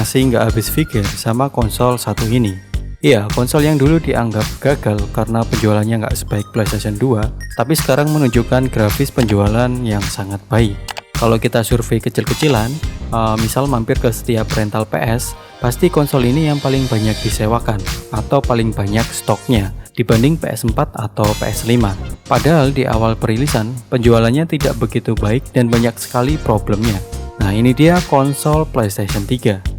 masih nggak habis pikir sama konsol satu ini. Iya, konsol yang dulu dianggap gagal karena penjualannya nggak sebaik PlayStation 2, tapi sekarang menunjukkan grafis penjualan yang sangat baik. Kalau kita survei kecil-kecilan, misal mampir ke setiap rental PS, pasti konsol ini yang paling banyak disewakan atau paling banyak stoknya dibanding PS4 atau PS5. Padahal di awal perilisan, penjualannya tidak begitu baik dan banyak sekali problemnya. Nah, ini dia konsol PlayStation 3.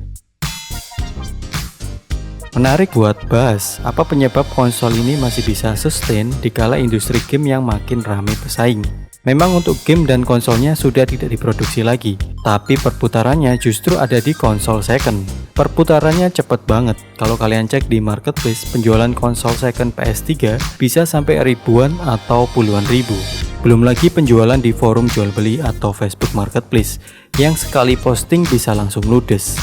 Menarik buat bahas, apa penyebab konsol ini masih bisa sustain dikala industri game yang makin ramai bersaing. Memang untuk game dan konsolnya sudah tidak diproduksi lagi, tapi perputarannya justru ada di konsol second. Perputarannya cepet banget. Kalau kalian cek di marketplace, penjualan konsol second PS3 bisa sampai ribuan atau puluhan ribu. Belum lagi penjualan di forum jual beli atau Facebook Marketplace yang sekali posting bisa langsung ludes.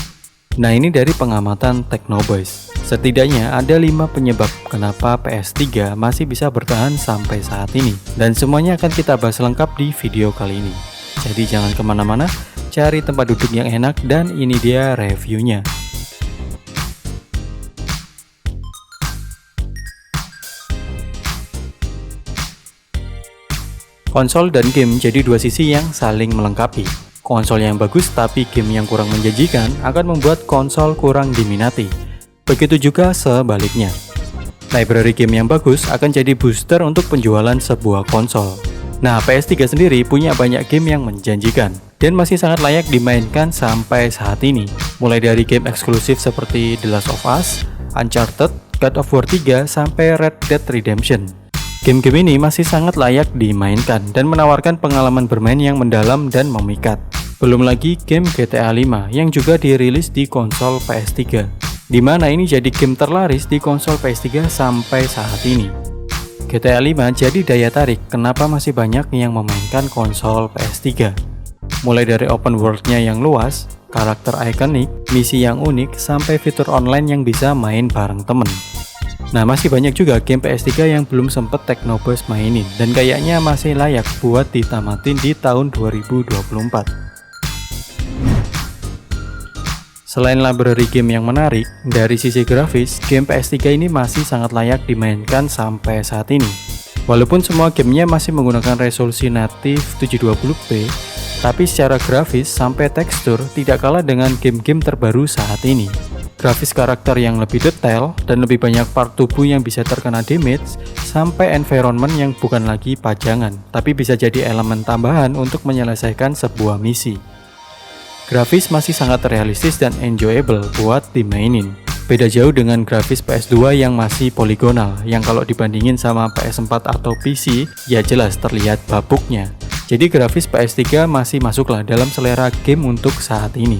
Nah, ini dari pengamatan Teknoboys. Setidaknya ada 5 penyebab kenapa PS3 masih bisa bertahan sampai saat ini. Dan semuanya akan kita bahas lengkap di video kali ini. Jadi jangan kemana-mana, cari tempat duduk yang enak dan ini dia reviewnya. Konsol dan game jadi dua sisi yang saling melengkapi. Konsol yang bagus tapi game yang kurang menjanjikan akan membuat konsol kurang diminati. Begitu juga sebaliknya. Library game yang bagus akan jadi booster untuk penjualan sebuah konsol. Nah, PS3 sendiri punya banyak game yang menjanjikan dan masih sangat layak dimainkan sampai saat ini. Mulai dari game eksklusif seperti The Last of Us, Uncharted, God of War 3, sampai Red Dead Redemption. Game-game ini masih sangat layak dimainkan dan menawarkan pengalaman bermain yang mendalam dan memikat. Belum lagi game GTA 5 yang juga dirilis di konsol PS3, di mana ini jadi game terlaris di konsol PS3 sampai saat ini. GTA 5 jadi daya tarik kenapa masih banyak yang memainkan konsol PS3. Mulai dari open world-nya yang luas, karakter ikonik, misi yang unik, sampai fitur online yang bisa main bareng temen. Nah, masih banyak juga game PS3 yang belum sempet Teknoboys mainin dan kayaknya masih layak buat ditamatin di tahun 2024. Selain library game yang menarik, dari sisi grafis, game PS3 ini masih sangat layak dimainkan sampai saat ini. Walaupun semua gamenya masih menggunakan resolusi native 720p, tapi secara grafis sampai tekstur tidak kalah dengan game-game terbaru saat ini. Grafis karakter yang lebih detail dan lebih banyak part tubuh yang bisa terkena damage, sampai environment yang bukan lagi pajangan, tapi bisa jadi elemen tambahan untuk menyelesaikan sebuah misi. Grafis masih sangat realistis dan enjoyable buat dimainin. Beda jauh dengan grafis PS2 yang masih poligonal, yang kalau dibandingin sama PS4 atau PC, ya jelas terlihat bapuknya. Jadi grafis PS3 masih masuklah dalam selera game untuk saat ini.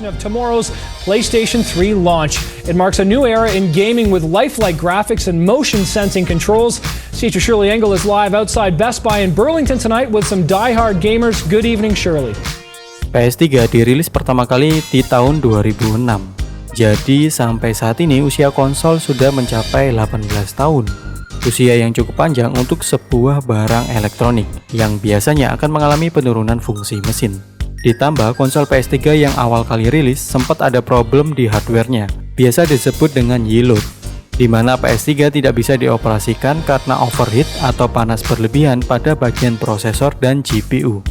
Of tomorrow's PlayStation 3 launch. It marks a new era in gaming with lifelike graphics and motion sensing controls. Teacher Shirley Engel is live outside Best Buy in Burlington tonight with some die-hard gamers. Good evening, Shirley. PS3 dirilis pertama kali di tahun 2006. Jadi sampai saat ini usia konsol sudah mencapai 18 tahun. Usia yang cukup panjang untuk sebuah barang elektronik yang biasanya akan mengalami penurunan fungsi mesin. Ditambah konsol PS3 yang awal kali rilis sempat ada problem di hardware-nya, biasa disebut dengan yield, di mana PS3 tidak bisa dioperasikan karena overheat atau panas berlebihan pada bagian prosesor dan GPU.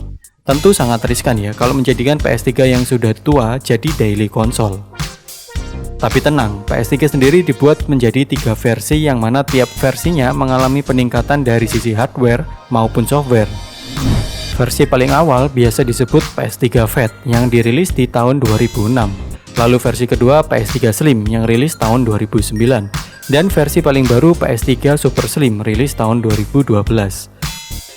Tentu sangat riskan ya kalau menjadikan PS3 yang sudah tua jadi daily konsol. Tapi tenang, PS3 sendiri dibuat menjadi 3 versi yang mana tiap versinya mengalami peningkatan dari sisi hardware maupun software. Versi paling awal biasa disebut PS3 Fat yang dirilis di tahun 2006. Lalu versi kedua PS3 Slim yang rilis tahun 2009. Dan versi paling baru PS3 Super Slim rilis tahun 2012.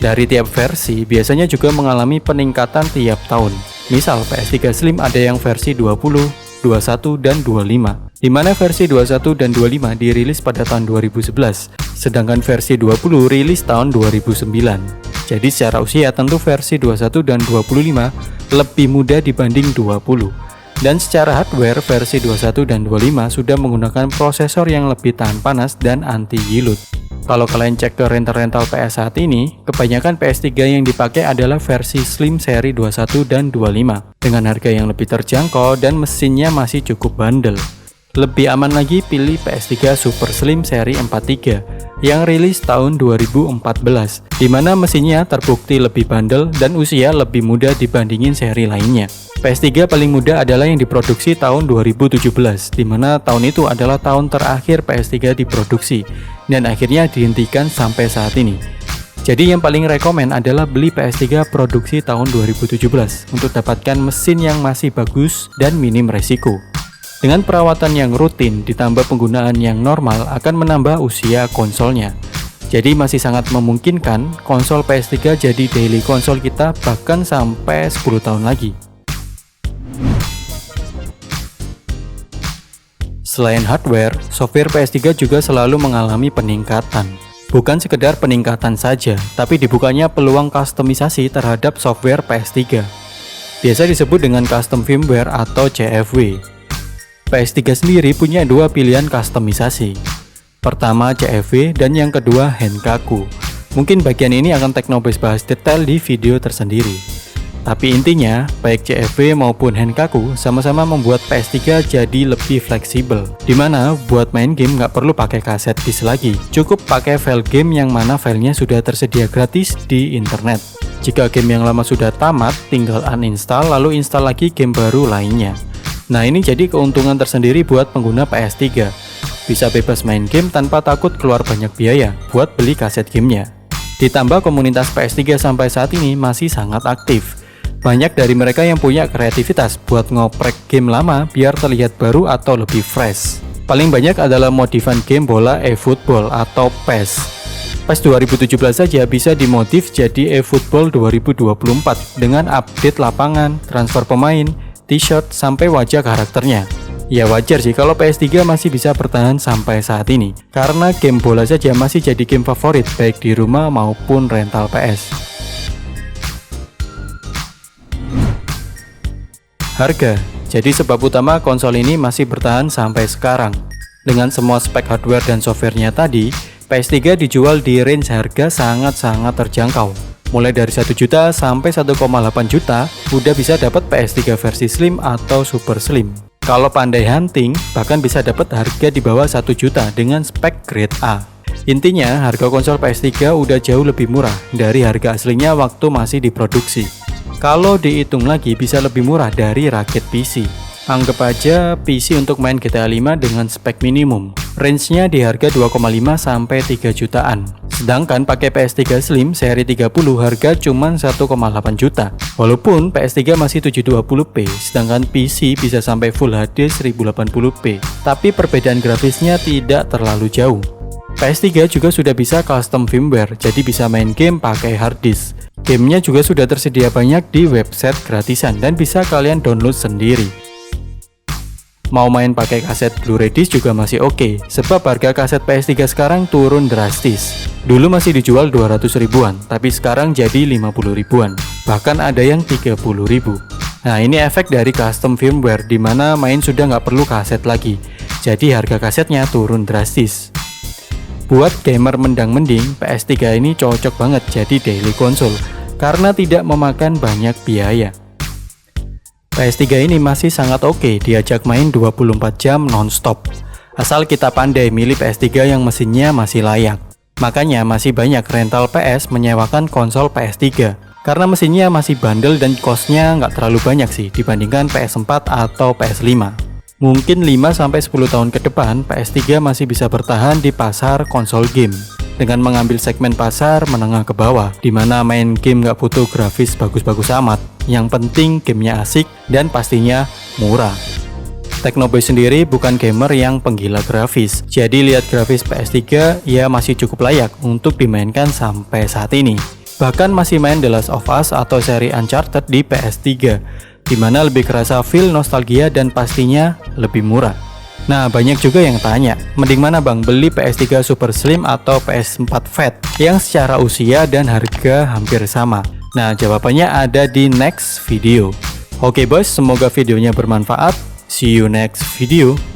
Dari tiap versi biasanya juga mengalami peningkatan tiap tahun. Misal PS3 Slim ada yang versi 20, 21, dan 25. Di mana versi 21 dan 25 dirilis pada tahun 2011. Sedangkan versi 20 rilis tahun 2009. Jadi secara usia tentu versi 21 dan 25 lebih muda dibanding 20. Dan secara hardware versi 21 dan 25 sudah menggunakan prosesor yang lebih tahan panas dan anti yield. Kalau kalian cek ke rental-rental PS saat ini, kebanyakan PS3 yang dipakai adalah versi Slim seri 21 dan 25 dengan harga yang lebih terjangkau dan mesinnya masih cukup bandel. Lebih aman lagi pilih PS3 Super Slim seri 43 yang rilis tahun 2014, di mana mesinnya terbukti lebih bandel dan usia lebih muda dibandingin seri lainnya. PS3 paling muda adalah yang diproduksi tahun 2017, di mana tahun itu adalah tahun terakhir PS3 diproduksi dan akhirnya dihentikan sampai saat ini. Jadi yang paling rekomen adalah beli PS3 produksi tahun 2017 untuk dapatkan mesin yang masih bagus dan minim resiko. Dengan perawatan yang rutin ditambah penggunaan yang normal akan menambah usia konsolnya. Jadi masih sangat memungkinkan konsol PS3 jadi daily konsol kita bahkan sampai 10 tahun lagi. Selain hardware, software PS3 juga selalu mengalami peningkatan. Bukan sekedar peningkatan saja, tapi dibukanya peluang kustomisasi terhadap software PS3. Biasa disebut dengan custom firmware atau CFW. PS3 sendiri punya dua pilihan kustomisasi. Pertama CFW dan yang kedua Henkaku. Mungkin bagian ini akan Teknobase bahas detail di video tersendiri. Tapi intinya, baik CFW maupun Henkaku sama-sama membuat PS3 jadi lebih fleksibel. Dimana buat main game nggak perlu pakai kaset disk lagi, cukup pakai file game yang mana filenya sudah tersedia gratis di internet. Jika game yang lama sudah tamat, tinggal uninstall lalu install lagi game baru lainnya. Nah ini jadi keuntungan tersendiri buat pengguna PS3. Bisa bebas main game tanpa takut keluar banyak biaya buat beli kaset gamenya. Ditambah komunitas PS3 sampai saat ini masih sangat aktif. Banyak dari mereka yang punya kreativitas buat ngoprek game lama biar terlihat baru atau lebih fresh. Paling banyak adalah modifan game bola eFootball atau PES. PES 2017 saja bisa dimodif jadi eFootball 2024 dengan update lapangan, transfer pemain, t-shirt, sampai wajah karakternya. Ya wajar sih kalau PS3 masih bisa bertahan sampai saat ini, karena game bola saja masih jadi game favorit baik di rumah maupun rental PS. Harga jadi sebab utama konsol ini masih bertahan sampai sekarang. Dengan semua spek hardware dan softwarenya tadi, PS3 dijual di range harga sangat-sangat terjangkau. Mulai dari 1 juta sampai 1,8 juta udah bisa dapat PS3 versi Slim atau Super Slim. Kalau pandai hunting, bahkan bisa dapat harga di bawah 1 juta dengan spek grade A. Intinya, harga konsol PS3 udah jauh lebih murah dari harga aslinya waktu masih diproduksi. Kalau dihitung lagi bisa lebih murah dari rakit PC. Anggap aja PC untuk main GTA 5 dengan spek minimum. Range-nya di harga 2,5 sampai 3 jutaan. Sedangkan pakai PS3 Slim seri 30 harga cuma 1,8 juta. Walaupun PS3 masih 720p, sedangkan PC bisa sampai Full HD 1080p. Tapi perbedaan grafisnya tidak terlalu jauh. PS3 juga sudah bisa custom firmware, jadi bisa main game pakai hard disk. Gamenya juga sudah tersedia banyak di website gratisan dan bisa kalian download sendiri. Mau main pakai kaset Blu-ray disc juga masih oke, sebab harga kaset PS3 sekarang turun drastis. Dulu masih dijual 200 ribuan, tapi sekarang jadi 50 ribuan. Bahkan ada yang 30 ribu. Nah ini efek dari custom firmware, dimana main sudah nggak perlu kaset lagi. Jadi harga kasetnya turun drastis. Buat gamer mendang-mending, PS3 ini cocok banget jadi daily console, karena tidak memakan banyak biaya. PS3 ini masih sangat oke diajak main 24 jam non-stop, asal kita pandai milih PS3 yang mesinnya masih layak. Makanya masih banyak rental PS menyewakan konsol PS3, karena mesinnya masih bandel dan costnya nggak terlalu banyak sih dibandingkan PS4 atau PS5. Mungkin 5-10 tahun ke depan PS3 masih bisa bertahan di pasar konsol game, dengan mengambil segmen pasar menengah ke bawah, dimana main game nggak butuh grafis bagus-bagus amat. Yang penting gamenya asik dan pastinya murah. Teknobase sendiri bukan gamer yang penggila grafis, jadi lihat grafis PS3 ya masih cukup layak untuk dimainkan sampai saat ini. Bahkan masih main The Last of Us atau seri Uncharted di PS3, dimana lebih kerasa feel nostalgia dan pastinya lebih murah. Nah banyak juga yang tanya, mending mana bang, beli PS3 Super Slim atau PS4 Fat yang secara usia dan harga hampir sama? Nah jawabannya ada di next video. Oke boys, semoga videonya bermanfaat. See you next video.